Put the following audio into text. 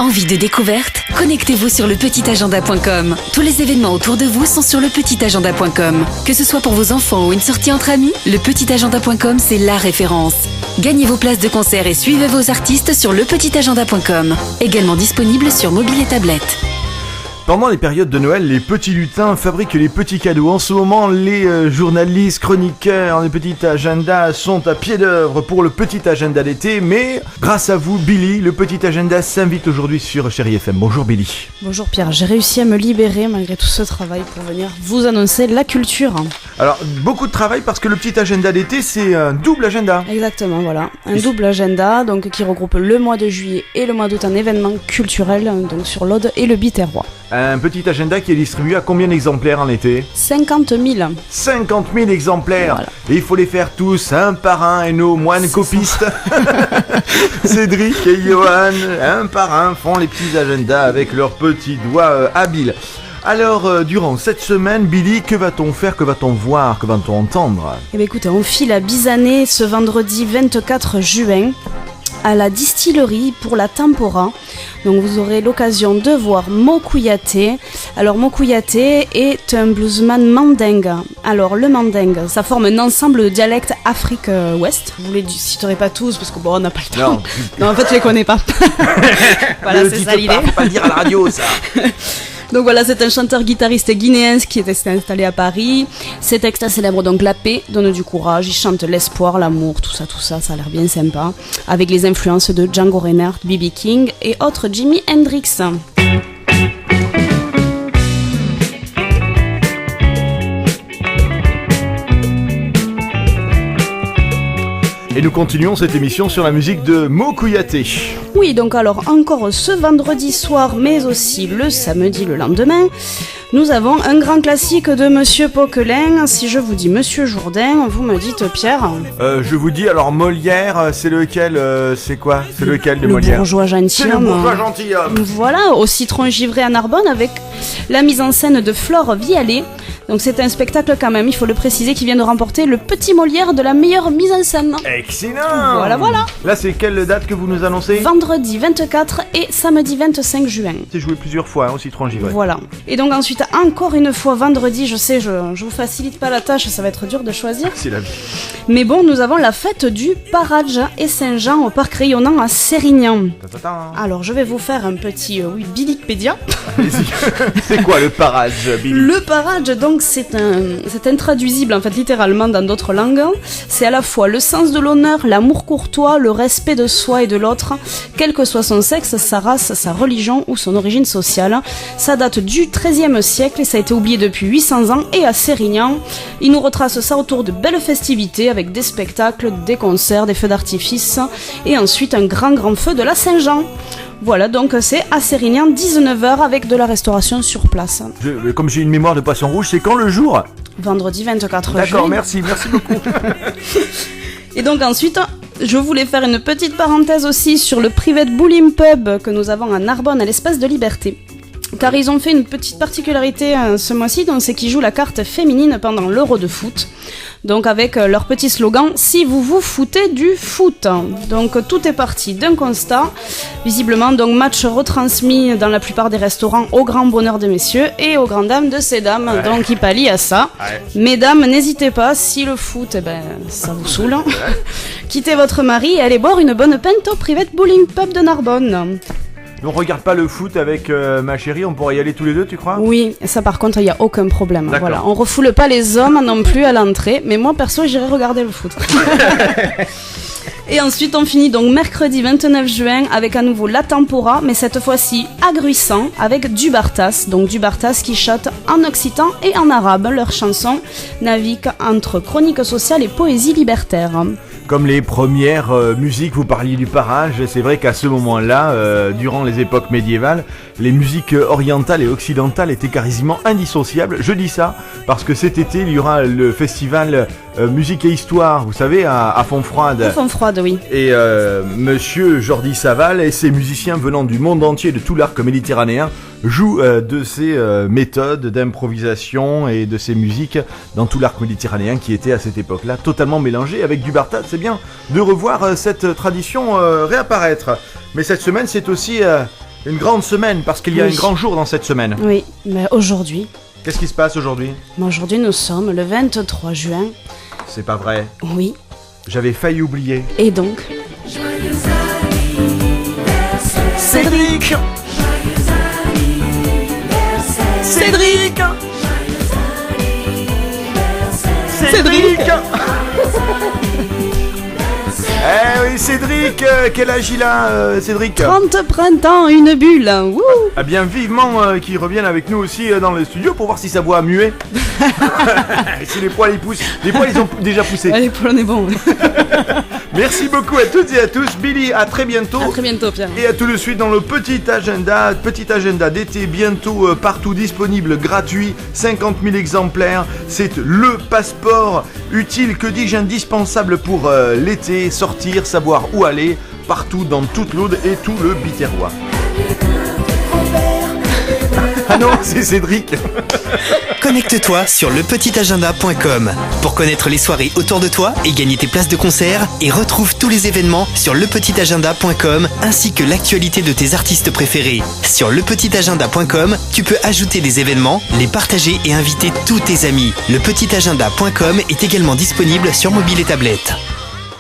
Envie de découverte? Connectez-vous sur lepetitagenda.com. Tous les événements autour de vous sont sur lepetitagenda.com. Que ce soit pour vos enfants ou une sortie entre amis, lepetitagenda.com, c'est la référence. Gagnez vos places de concert et suivez vos artistes sur lepetitagenda.com. Également disponible sur mobile et tablette. Pendant les périodes de Noël, les petits lutins fabriquent les petits cadeaux. En ce moment, les journalistes, chroniqueurs, les petits agendas sont à pied d'œuvre pour le petit agenda d'été. Mais grâce à vous, Billy, le petit agenda s'invite aujourd'hui sur Chérie FM. Bonjour Billy. Bonjour Pierre, j'ai réussi à me libérer malgré tout ce travail pour venir vous annoncer la culture. Alors, beaucoup de travail parce que le petit agenda d'été, c'est un double agenda. Exactement, voilà. Un double agenda donc, qui regroupe le mois de juillet et le mois d'août en événements culturels donc sur l'Aude et le Biterrois. Un petit agenda qui est distribué à combien d'exemplaires en été ? 50 000. 50 000 exemplaires. Voilà. Et il faut les faire tous, un par un, et nos moines copistes, Cédric et Johan, un par un, font les petits agendas avec leurs petits doigts habiles. Alors, durant cette semaine, Billy, que va-t-on faire, que va-t-on voir, que va-t-on entendre ? Eh bien écoutez, on file à Bizané ce vendredi 24 juin. À la distillerie pour la Tempora. Donc vous aurez l'occasion de voir Mokouyaté. Alors Mokouyaté est un bluesman mandingue. Alors le mandingue, ça forme un ensemble de dialectes Afrique Ouest. Je vous les citerai pas tous parce que bon, on n'a pas le temps. Non, en fait je les connais pas. Voilà, c'est ça l'idée. Faut pas le dire à la radio ça. Donc voilà, c'est un chanteur-guitariste guinéen qui est installé à Paris. Ses textes célèbrent donc la paix, donnent du courage, il chante l'espoir, l'amour, tout ça, ça a l'air bien sympa. Avec les influences de Django Reinhardt, B.B. King et autres Jimi Hendrix. Et nous continuons cette émission sur la musique de Mokouyaté. Oui, donc alors encore ce vendredi soir, mais aussi le samedi, le lendemain, nous avons un grand classique de Monsieur Poquelin. Si je vous dis Monsieur Jourdain, vous me dites Pierre. Je vous dis alors Molière, c'est lequel c'est quoi ? C'est lequel de le Molière ? bourgeois gentilhomme. C'est le bourgeois gentilhomme. Voilà, au citron givré à Narbonne avec la mise en scène de Flore Vialet. Donc c'est un spectacle quand même, il faut le préciser, qui vient de remporter le petit Molière de la meilleure mise en scène. Excellent. Voilà. Là c'est quelle date que vous nous annoncez ? Vendredi 24 et samedi 25 juin. C'est joué plusieurs fois au citron givré. Voilà. Et donc ensuite, encore une fois, vendredi, je sais, je vous facilite pas la tâche, ça va être dur de choisir. C'est la vie. Mais bon, nous avons la fête du Parage et Saint-Jean au parc rayonnant à Sérignan. Alors je vais vous faire un petit Billypédia. C'est quoi le parage, Billy ? Le parage, donc, c'est intraduisible en fait littéralement dans d'autres langues. C'est à la fois le sens de l'honneur, l'amour courtois, le respect de soi et de l'autre, quel que soit son sexe, sa race, sa religion ou son origine sociale. Ça date du XIIIe siècle et ça a été oublié depuis 800 ans. Et à Sérignan, il nous retrace ça autour de belles festivités avec des spectacles, des concerts, des feux d'artifice et ensuite un grand feu de la Saint-Jean. Voilà, donc c'est à Sérignan, 19h avec de la restauration sur place. Comme j'ai une mémoire de poisson rouge, c'est quand le jour ? Vendredi 24 juin. D'accord, merci beaucoup. Et donc ensuite, je voulais faire une petite parenthèse aussi sur le Private Bowling Pub que nous avons à Narbonne, à l'Espace de Liberté. Car ils ont fait une petite particularité ce mois-ci, donc c'est qu'ils jouent la carte féminine pendant l'Euro de foot. Donc avec leur petit slogan « Si vous vous foutez du foot ». Donc tout est parti d'un constat. Visiblement, donc match retransmis dans la plupart des restaurants au grand bonheur des messieurs et aux grandes dames de ces dames. Ouais. Donc il pallie à ça. Ouais. Mesdames, n'hésitez pas, si le foot, ça vous saoule. Quittez votre mari et allez boire une bonne pinte au Private Bowling Pub de Narbonne. On regarde pas le foot avec ma chérie, on pourrait y aller tous les deux, tu crois ? Oui, ça par contre, il n'y a aucun problème. Voilà. On refoule pas les hommes non plus à l'entrée, mais moi perso, j'irai regarder le foot. Et ensuite, on finit donc mercredi 29 juin avec à nouveau la Tempora, mais cette fois-ci à Gruissant avec du Bartas. Donc du Bartas qui chante en occitan et en arabe. Leur chanson navigue entre chronique sociale et poésie libertaire. Comme les premières musiques, vous parliez du parage, c'est vrai qu'à ce moment-là, durant les époques médiévales, les musiques orientales et occidentales étaient quasiment indissociables. Je dis ça parce que cet été, il y aura le festival Musique et Histoire, vous savez, à Fontfroide. À Fontfroide, oui. Et monsieur Jordi Saval et ses musiciens venant du monde entier, de tout l'arc méditerranéen, jouent de ces méthodes d'improvisation et de ces musiques dans tout l'arc méditerranéen qui était à cette époque-là totalement mélangé avec du Bartas. C'est bien de revoir cette tradition réapparaître. Mais cette semaine, c'est aussi Une grande semaine, parce qu'il y a Oui. un grand jour dans cette semaine. Oui, mais aujourd'hui, Qu'est-ce qui se passe aujourd'hui? nous sommes le 23 juin. C'est pas vrai. Oui, J'avais failli oublier. et donc... Cédric! Cédric! Cédric! Eh oui, Cédric, quel âge il a, Cédric? 30 printemps, une bulle. Wouh. Ah bien, vivement qu'il revienne avec nous aussi dans le studio pour voir si sa voix a mué. Si les poils ils poussent. Les poils ils ont déjà poussé. Allez, pour on est bon. Merci beaucoup à toutes et à tous. Billy, à très bientôt. À très bientôt, Pierre. Et à tout de suite dans le petit agenda d'été, bientôt partout disponible, gratuit, 50 000 exemplaires. C'est le passeport utile, que dis-je, indispensable pour l'été, sortir, savoir où aller, partout dans toute l'Aude et tout le Biterrois. Ah non, c'est Cédric. Connecte-toi sur lepetitagenda.com pour connaître les soirées autour de toi et gagner tes places de concert, et retrouve tous les événements sur lepetitagenda.com ainsi que l'actualité de tes artistes préférés. Sur lepetitagenda.com, tu peux ajouter des événements, les partager et inviter tous tes amis. Lepetitagenda.com est également disponible sur mobile et tablette.